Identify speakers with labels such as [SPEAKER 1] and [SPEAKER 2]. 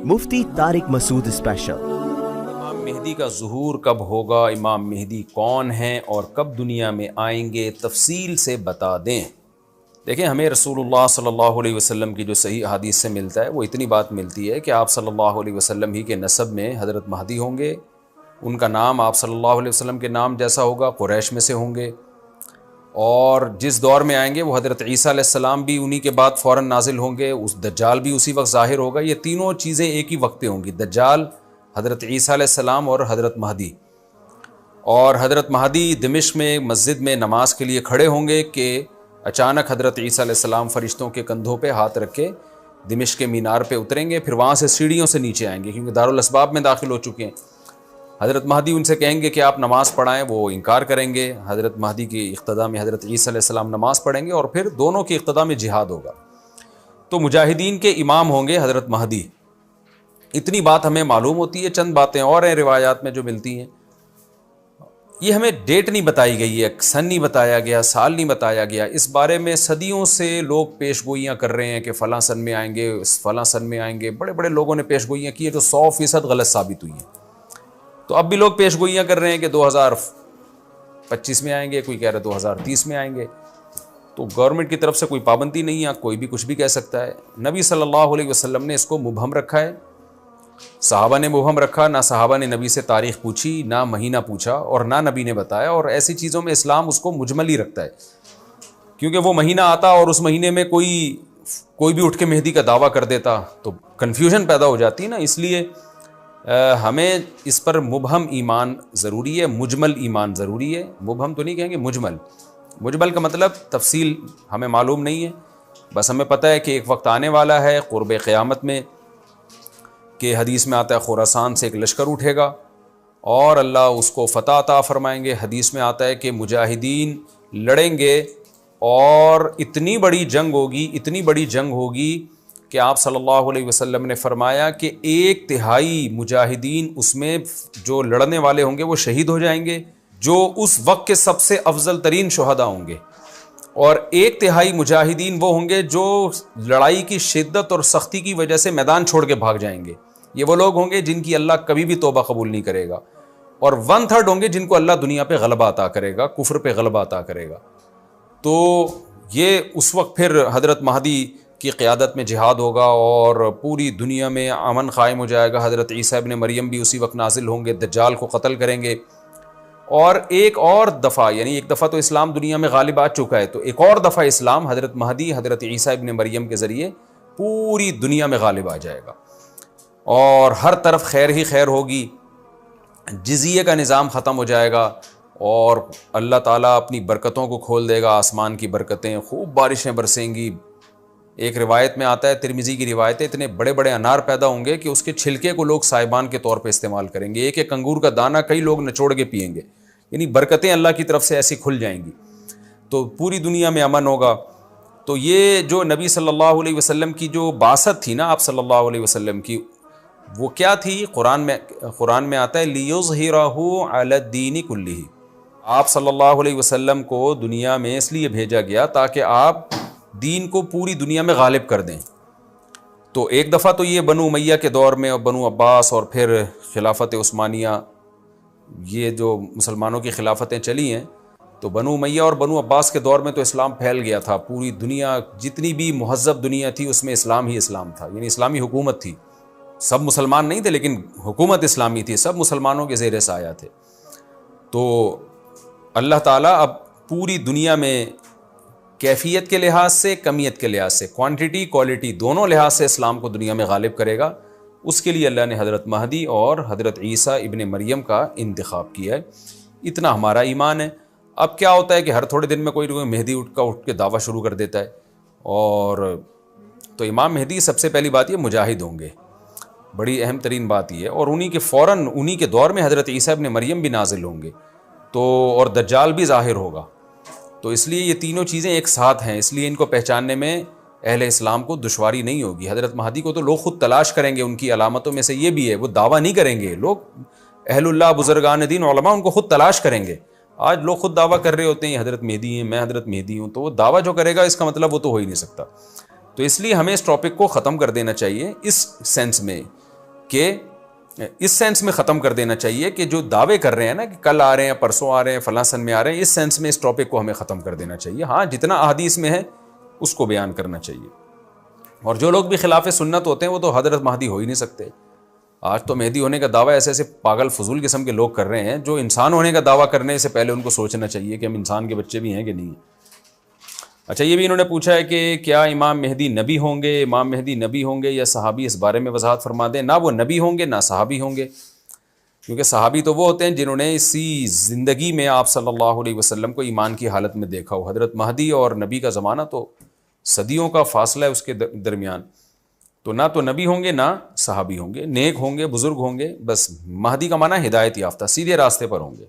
[SPEAKER 1] मुफ्ती Tariq Masood special.
[SPEAKER 2] इमाम मेहदी का ज़ुहूर कब होगा, इमाम मेहदी कौन हैं और कब दुनिया में आएंगे, तफसील से बता दें। देखें, हमें रसूलुल्लाह सल्लल्लाहु अलैहि वसल्लम की जो सही हदीस से मिलता है वो इतनी बात मिलती है कि आप सल्लल्लाहु अलैहि वसल्लम ही के नसब में हज़रत महदी होंगे। उनका नाम आप सल्लल्लाहु अलैहि वसल्लम के नाम जैसा होगा, कुरैश में से होंगे, और जिस दौर में आएंगे वो हज़रत ईसा अलैहिस्सलाम भी उन्हीं के बाद फ़ौरन नाजिल होंगे, उस दज्जाल भी उसी वक्त ज़ाहिर होगा। ये तीनों चीज़ें एक ही वक्त पे होंगी, दज्जाल, हज़रत ईसा अलैहिस्सलाम और हज़रत महदी। और हज़रत महदी दिमिश्क में मस्जिद में नमाज के लिए खड़े होंगे कि अचानक हज़रत ईसा अलैहिस्सलाम फ़रिश्तों के कंधों पे हाथ रख के दिमिश्क के मीनार पे उतरेंगे, फिर वहाँ से सीढ़ियों से नीचे आएंगे क्योंकि दारुल अस्बाब में दाखिल हो चुके हैं। हज़रत महदी उनसे कहेंगे कि आप नमाज़ पढ़ाएं, वो इनकार करेंगे। हज़रत महदी की इक़्तिदा में हज़रत ईसा अलैहिस्सलाम नमाज़ पढ़ेंगे और फिर दोनों की इक़्तिदा में जिहाद होगा। तो मुजाहिदीन के इमाम होंगे हज़रत महदी। इतनी बात हमें मालूम होती है। चंद बातें और हैं रिवायात में जो मिलती हैं। ये हमें डेट नहीं बताई गई है, सन नहीं बताया गया, साल नहीं बताया गया। इस बारे में सदियों से लोग पेशगोइयाँ कर रहे हैं कि फ़लाँ सन में आएंगे, फ़लाँ सन में आएंगे। बड़े बड़े लोगों ने पेशगोइयाँ की है जो 100% गलत साबित हुई हैं। तो अब भी लोग पेशगोइयाँ कर रहे हैं कि 2025 में आएंगे, कोई कह रहा है 2030 में आएंगे। तो गवर्नमेंट की तरफ से कोई पाबंदी नहीं है, कोई भी कुछ भी कह सकता है। नबी सल्लल्लाहु अलैहि वसल्लम ने इसको मुबहम रखा है, सहाबा ने मुबहम रखा। ना सहाबा ने नबी से तारीख़ पूछी, ना महीना पूछा, और ना नबी ने बताया। और ऐसी चीज़ों में इस्लाम उसको मुजमल ही रखता है, क्योंकि वो महीना आता और उस महीने में कोई भी उठ के मेहदी का दावा कर देता तो कन्फ्यूजन पैदा हो जाती है ना। इसलिए हमें इस पर मुबहम ईमान ज़रूरी है, मुजमल ईमान ज़रूरी है। मुबहम तो नहीं कहेंगे, मुजमल। मुजमल का मतलब तफसील हमें मालूम नहीं है, बस हमें पता है कि एक वक्त आने वाला है क़ुर्ब क़यामत में कि हदीस में आता है खुरासान से एक लश्कर उठेगा और अल्लाह उसको फ़तह अता फ़रमाएंगे। हदीस में आता है कि मुजाहिदीन लड़ेंगे और इतनी बड़ी जंग होगी कि आप सल्लल्लाहु अलैहि वसल्लम ने फरमाया कि 1/3 मुजाहिदीन उसमें जो लड़ने वाले होंगे वो शहीद हो जाएंगे, जो उस वक्त के सबसे अफजल तरीन शुहदा होंगे। और 1/3 मुजाहिदीन वो होंगे जो लड़ाई की शिद्दत और सख्ती की वजह से मैदान छोड़ के भाग जाएंगे। ये वो लोग होंगे जिनकी अल्लाह कभी भी तौबा कबूल नहीं करेगा। और 1/3 होंगे जिनको अल्लाह दुनिया पे गलबा अता करेगा, कुफ्र पे गलबा अता करेगा। तो ये उस वक्त फिर हज़रत महदी की क़यादत में जिहाद होगा और पूरी दुनिया में अमन क़ायम हो जाएगा। हज़रत ईसा इब्न मरियम भी उसी वक्त नाजिल होंगे, दज्जाल को क़त्ल करेंगे। और एक और दफ़ा, यानी एक दफ़ा तो इस्लाम दुनिया में गालिब आ चुका है, तो एक और दफ़ा इस्लाम हज़रत महदी हज़रत ईसा इब्न मरियम के ज़रिए पूरी दुनिया में गालिब आ जाएगा और हर तरफ खैर ही खैर होगी। जिज़िये का निज़ाम ख़त्म हो जाएगा और अल्लाह ताला अपनी बरकतों को खोल देगा, आसमान की बरकतें, खूब बारिशें बरसेंगी। एक रिवायत में आता है, तिरमिज़ी की रिवायत है, इतने बड़े बड़े अनार पैदा होंगे कि उसके छिलके को लोग साइबान के तौर पे इस्तेमाल करेंगे। एक एक अंगूर का दाना कई लोग निचोड़ के पिएंगे। यानी बरकतें अल्लाह की तरफ से ऐसी खुल जाएंगी, तो पूरी दुनिया में अमन होगा। तो ये जो नबी सल्लल्लाहु अलैहि वसल्लम की जो बासत थी ना, आप सल्लल्लाहु अलैहि वसल्लम की, वो क्या थी? कुरान में आता है लियुज़हिरहु अलद्दीनि कुल्लिही। आप सल्लल्लाहु अलैहि वसल्लम को दुनिया में इसलिए भेजा गया ताकि आप दीन को पूरी दुनिया में गालिब कर दें। तो एक दफ़ा तो ये बनु उमैया के दौर में और बनु अब्बास और फिर खिलाफत उस्मानिया, ये जो मुसलमानों की खिलाफतें चली हैं, तो बनु उमैया और बनु अब्बास के दौर में तो इस्लाम फैल गया था। पूरी दुनिया, जितनी भी मुहज़्ज़ब दुनिया थी उसमें इस्लाम ही इस्लाम था, यानी इस्लामी हुकूमत थी। सब मुसलमान नहीं थे लेकिन हुकूमत इस्लामी थी, सब मुसलमानों के ज़ेर साया थे। तो अल्लाह ताला अब पूरी दुनिया में कैफियत के लिहाज से, कमियत के लिहाज से, क्वांटिटी क्वालिटी दोनों लिहाज से इस्लाम को दुनिया में गालिब करेगा। उसके लिए अल्लाह ने हज़रत महदी और हज़रत ईसा इब्न मरियम का इंतखाब किया है। इतना हमारा ईमान है। अब क्या होता है कि हर थोड़े दिन में कोई मेहदी उठ के दावा शुरू कर देता है। और तो इमाम मेहदी सबसे पहली बात ये मुजाहिद होंगे, बड़ी अहम तरीन बात ये है। और उन्हीं के दौर में हज़रत ईसा इब्न मरियम भी नाजिल होंगे, तो और दज्जाल भी ज़ाहिर होगा। तो इसलिए ये तीनों चीज़ें एक साथ हैं, इसलिए इनको पहचानने में अहले इस्लाम को दुश्वारी नहीं होगी। हज़रत महदी को तो लोग ख़ुद तलाश करेंगे, उनकी अलामतों में से ये भी है, वो दावा नहीं करेंगे। लोग अहलुल्लाह बुज़ुर्गान दीन उलमा उनको ख़ुद तलाश करेंगे। आज लोग खुद दावा कर रहे होते हैं हज़रत मेहदी हैं, मैं हज़रत मेहदी हूँ, तो वो दावा जो करेगा इसका मतलब वो तो हो ही नहीं सकता। तो इसलिए हमें इस टॉपिक को ख़त्म कर देना चाहिए इस सेंस में کہ اس سینس میں ختم کر دینا چاہیے کہ جو دعوے کر رہے ہیں نا کہ کل آ رہے ہیں، پرسوں آ رہے ہیں، فلاں سن میں آ رہے ہیں، اس سینس میں اس ٹاپک کو ہمیں ختم کر دینا چاہیے. ہاں جتنا احادیث میں ہے اس کو بیان کرنا چاہیے. اور جو لوگ بھی خلاف سنت ہوتے ہیں وہ تو حضرت مہدی ہو ہی نہیں سکتے. آج تو مہدی ہونے کا دعویٰ ایسے ایسے پاگل فضول قسم کے لوگ کر رہے ہیں جو انسان ہونے کا دعویٰ کرنے سے پہلے ان کو سوچنا چاہیے کہ ہم انسان کے بچے بھی ہیں کہ نہیں. اچھا یہ بھی انہوں نے پوچھا ہے کہ کیا امام مہدی نبی ہوں گے؟ امام مہدی نبی ہوں گے یا صحابی؟ اس بارے میں وضاحت فرما دیں. نہ وہ نبی ہوں گے نہ صحابی ہوں گے، کیونکہ صحابی تو وہ ہوتے ہیں جنہوں نے اسی زندگی میں آپ صلی اللہ علیہ وسلم کو ایمان کی حالت میں دیکھا ہو. حضرت مہدی اور نبی کا زمانہ تو صدیوں کا فاصلہ ہے اس کے درمیان، تو نہ تو نبی ہوں گے نہ صحابی ہوں گے. نیک ہوں گے، بزرگ ہوں گے، بس مہدی کا معنی ہدایت یافتہ، سیدھے راستے پر ہوں گے.